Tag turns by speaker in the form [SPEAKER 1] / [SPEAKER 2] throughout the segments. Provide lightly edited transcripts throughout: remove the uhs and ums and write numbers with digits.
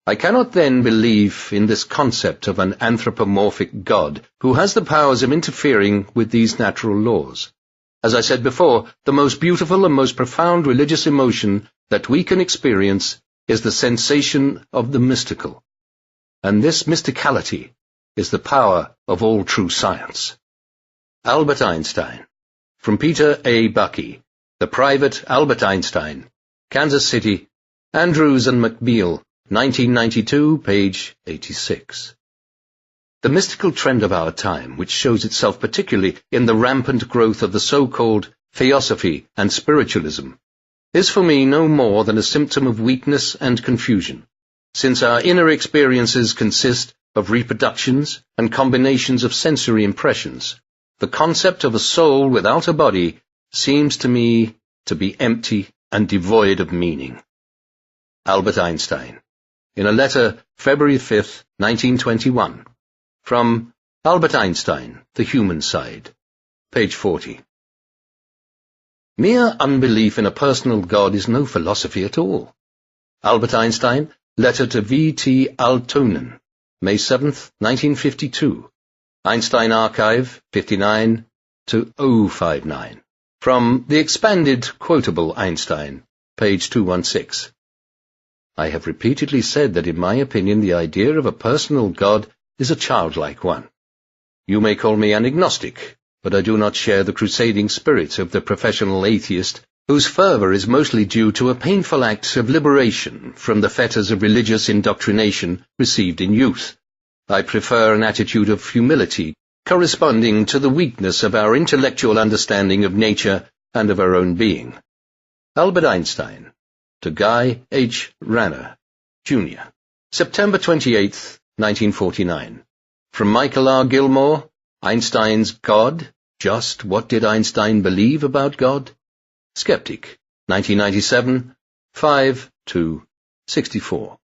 [SPEAKER 1] I cannot then believe in this concept of an anthropomorphic God who has the powers of interfering with these natural laws. As I said before, the most beautiful and most profound religious emotion that we can experience is the sensation of the mystical. And this mysticality is the power of all true science. Albert Einstein. From Peter A. Bucky, The Private Albert Einstein, Kansas City, Andrews and McBeal, 1992, page 86. The mystical trend of our time, which shows itself particularly in the rampant growth of the so-called theosophy and spiritualism, is for me no more than a symptom of weakness and confusion, since our inner experiences consist of reproductions and combinations of sensory impressions. The concept of a soul without a body seems to me to be empty and devoid of meaning. Albert Einstein. In a letter, February 5, 1921. From Albert Einstein, The Human Side. Page 40. Mere unbelief in a personal God is no philosophy at all. Albert Einstein, letter to V.T. Aaltonen, May 7, 1952. Einstein Archive, 59-059. From the expanded quotable Einstein, page 216. I have repeatedly said that in my opinion the idea of a personal God is a childlike one. You may call me an agnostic, but I do not share the crusading spirit of the professional atheist, whose fervour is mostly due to a painful act of liberation from the fetters of religious indoctrination received in youth. I prefer an attitude of humility, corresponding to the weakness of our intellectual understanding of nature and of our own being. Albert Einstein, to Guy H. Ranner, Jr., September 28, 1949. From Michael R. Gilmore, Einstein's God, Just What Did Einstein Believe About God? Skeptic, 1997, 5-64.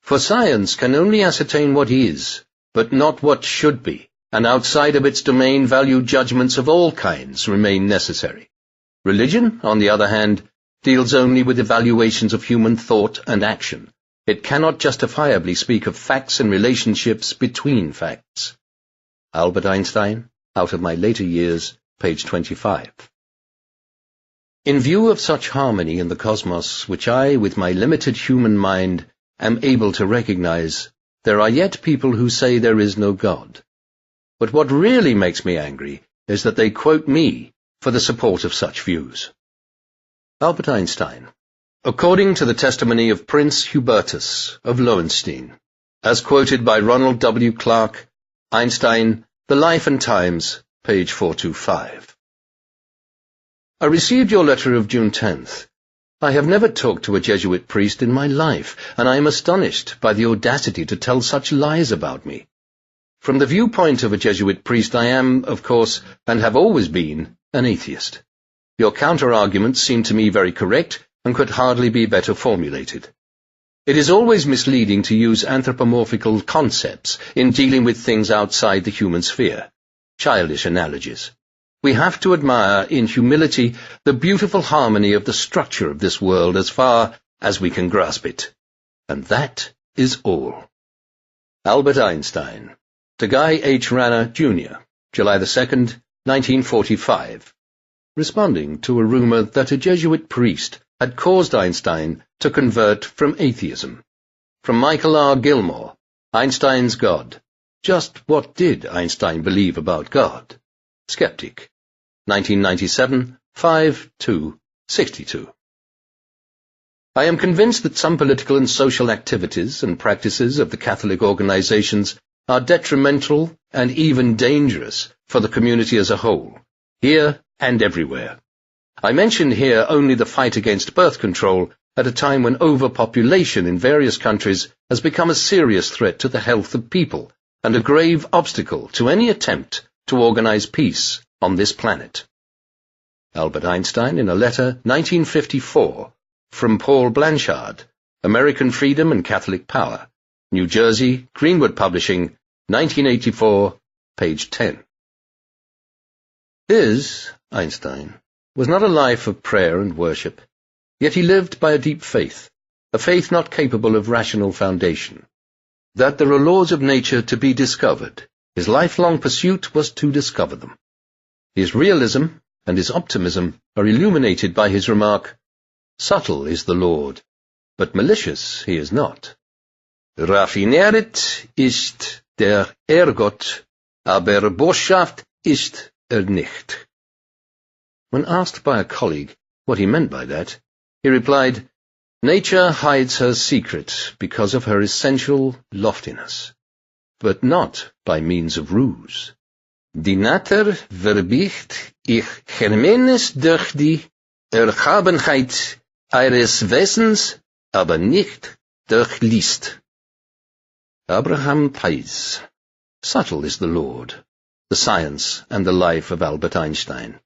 [SPEAKER 1] For science can only ascertain what is, but not what should be, and outside of its domain value judgments of all kinds remain necessary. Religion, on the other hand, deals only with evaluations of human thought and action. It cannot justifiably speak of facts and relationships between facts. Albert Einstein, Out of My Later Years, page 25. In view of such harmony in the cosmos, which I, with my limited human mind, am able to recognize, there are yet people who say there is no God. But what really makes me angry is that they quote me for the support of such views. Albert Einstein. According to the testimony of Prince Hubertus of Lowenstein, as quoted by Ronald W. Clark, Einstein, The Life and Times, page 425. I received your letter of June 10th. I have never talked to a Jesuit priest in my life, and I am astonished by the audacity to tell such lies about me. From the viewpoint of a Jesuit priest, I am, of course, and have always been, an atheist. Your counter-arguments seem to me very correct and could hardly be better formulated. It is always misleading to use anthropomorphical concepts in dealing with things outside the human sphere. Childish analogies. We have to admire in humility the beautiful harmony of the structure of this world as far as we can grasp it. And that is all. Albert Einstein. To Guy H. Ranner, Jr., July 2nd, 1945. Responding to a rumor that a Jesuit priest had caused Einstein to convert from atheism. From Michael R. Gilmore, Einstein's God. Just what did Einstein believe about God? Skeptic. 1997, 5-62. I am convinced that some political and social activities and practices of the Catholic organizations are detrimental and even dangerous for the community as a whole, here and everywhere. I mention here only the fight against birth control at a time when overpopulation in various countries has become a serious threat to the health of people and a grave obstacle to any attempt to organize peace on this planet. Albert Einstein, in a letter, 1954, from Paul Blanchard, American Freedom and Catholic Power, New Jersey, Greenwood Publishing, 1984, page 10. His, Einstein, was not a life of prayer and worship, yet he lived by a deep faith, a faith not capable of rational foundation. That there are laws of nature to be discovered, his lifelong pursuit was to discover them. His realism and his optimism are illuminated by his remark, "Subtle is the Lord, but malicious he is not. Raffineret ist der Gott, aber boshaft ist nicht." When asked by a colleague what he meant by that, he replied, "Nature hides her secret because of her essential loftiness, but not by means of ruse. Die Natur verbiegt ich Germenes durch die Erhabenheit eines Wesens, aber nicht durch List." Abraham Pais. Subtle is the Lord, the Science and the Life of Albert Einstein.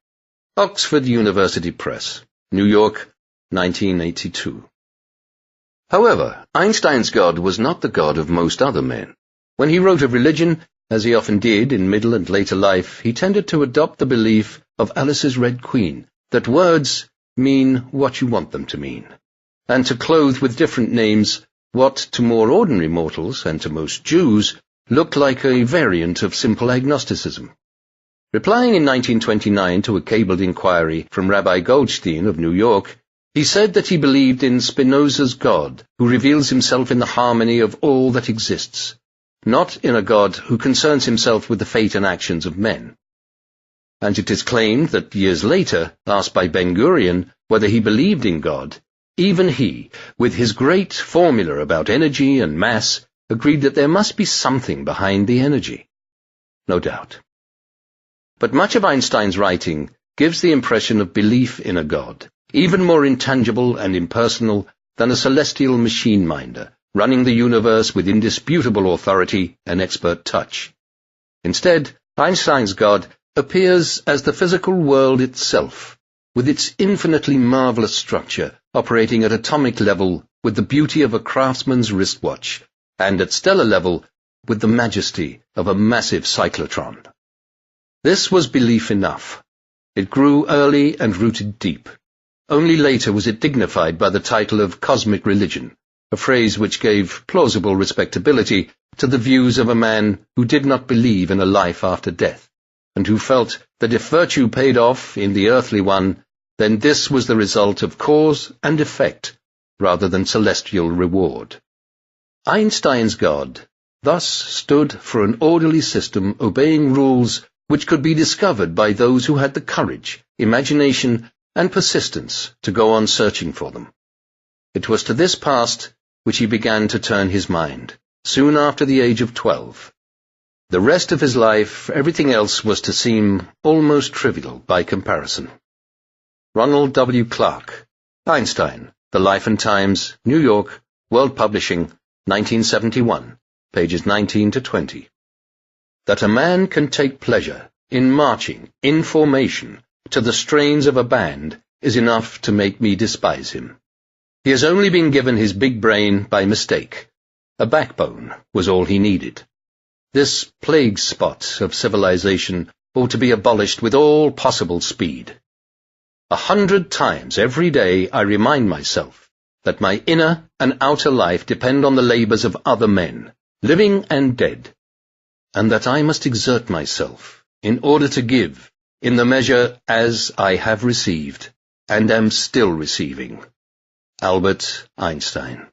[SPEAKER 1] Oxford University Press, New York, 1982. However, Einstein's God was not the God of most other men. When he wrote of religion, as he often did in middle and later life, he tended to adopt the belief of Alice's Red Queen, that words mean what you want them to mean, and to clothe with different names what to more ordinary mortals, and to most Jews, looked like a variant of simple agnosticism. Replying in 1929 to a cabled inquiry from Rabbi Goldstein of New York, he said that he believed in Spinoza's God, who reveals himself in the harmony of all that exists, not in a God who concerns himself with the fate and actions of men. And it is claimed that years later, asked by Ben-Gurion whether he believed in God, even he, with his great formula about energy and mass, agreed that there must be something behind the energy. No doubt. But much of Einstein's writing gives the impression of belief in a God, even more intangible and impersonal than a celestial machine-minder, running the universe with indisputable authority and expert touch. Instead, Einstein's God appears as the physical world itself, with its infinitely marvelous structure operating at atomic level with the beauty of a craftsman's wristwatch, and at stellar level with the majesty of a massive cyclotron. This was belief enough. It grew early and rooted deep. Only later was it dignified by the title of cosmic religion, a phrase which gave plausible respectability to the views of a man who did not believe in a life after death, and who felt that if virtue paid off in the earthly one, then this was the result of cause and effect, rather than celestial reward. Einstein's God thus stood for an orderly system obeying rules which could be discovered by those who had the courage, imagination, and persistence to go on searching for them. It was to this past which he began to turn his mind, soon after the age of 12. The rest of his life, everything else was to seem almost trivial by comparison. Ronald W. Clark, Einstein, The Life and Times, New York, World Publishing, 1971, pages 19 to 20. That a man can take pleasure in marching, in formation, to the strains of a band is enough to make me despise him. He has only been given his big brain by mistake. A backbone was all he needed. This plague spot of civilization ought to be abolished with all possible speed. 100 times every day I remind myself that my inner and outer life depend on the labors of other men, living and dead, and that I must exert myself in order to give in the measure as I have received and am still receiving. Albert Einstein.